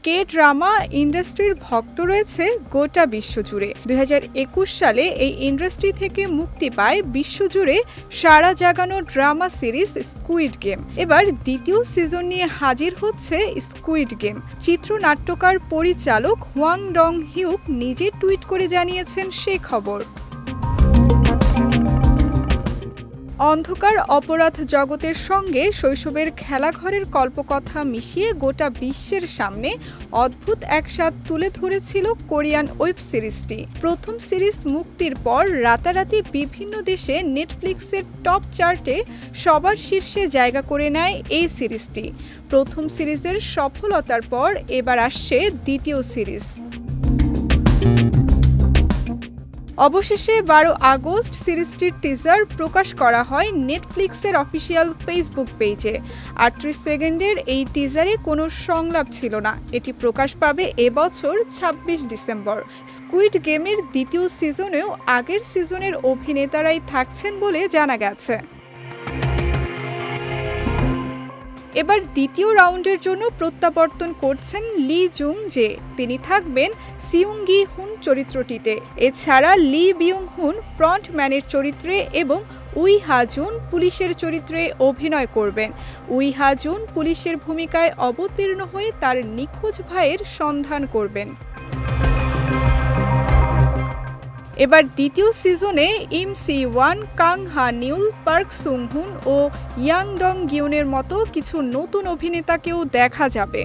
K drama ইন্ডাস্ট্রির ভক্ত রয়েছে গোটা বিশ্বজুড়ে। 2021 সালে এই ইন্ডাস্ট্রি থেকে মুক্তি পায় বিশ্বজুড়ে সাড়া জাগানো ড্রামা সিরিজ স্কুইড গেম। এবার দ্বিতীয় সিজন নিয়ে হাজির হচ্ছে স্কুইড গেম। চিত্রনাট্যকার পরিচালক হোয়াং ডং হিউক নিজে টুইট করে জানিয়েছেন সেই খবর। অন্ধকার অপরাধ জগতের সঙ্গে শৈশবের খেলাঘরের কল্পকথা মিশিয়ে গোটা বিশ্বের সামনে অদ্ভুত এক স্বাদ তুলে ধরেছিল কোরিয়ান ওয়েব সিরিজটি। প্রথম সিরিজ মুক্তির পর রাতারাতি বিভিন্ন দেশে নেটফ্লিক্সের টপ চার্টে সবার শীর্ষে জায়গা করে নেয় এই সিরিজটি। প্রথম সিরিজের সফলতার পর এবার আসছে দ্বিতীয় সিরিজ। অবশেষে 12 আগস্ট সিরিজটির টিজার প্রকাশ করা হয় নেটফ্লিক্সের অফিসিয়াল ফেসবুক পেজে। 38 সেকেন্ডের এই টিজারে কোনো সংলাপ ছিল না। এটি প্রকাশ পাবে এবছর 26 ডিসেম্বর। স্কুইড গেমের দ্বিতীয় সিজনেও আগের সিজনের অভিনেতারাই থাকছেন বলে জানা গেছে। এবার দ্বিতীয় রাউন্ডের জন্য প্রত্যাবর্তন করছেন লি জুং জে। তিনি থাকবেন সিউং গি হুন চরিত্রটিতে। এছাড়া লি বিউং হুন ফ্রন্টম্যানের চরিত্রে এবং উই হা জুন পুলিশের চরিত্রে অভিনয় করবেন। উই হা জুন পুলিশের ভূমিকায় অবতীর্ণ হয়ে তার নিখোঁজ ভাইয়ের সন্ধান করবেন। এবার দ্বিতীয় সিজনে ইম সি ওয়ান, কাং হা নিউল, পার্ক সুং হুন ও ইয়াং ডং গিউনের মতো কিছু নতুন অভিনেতাকেও দেখা যাবে।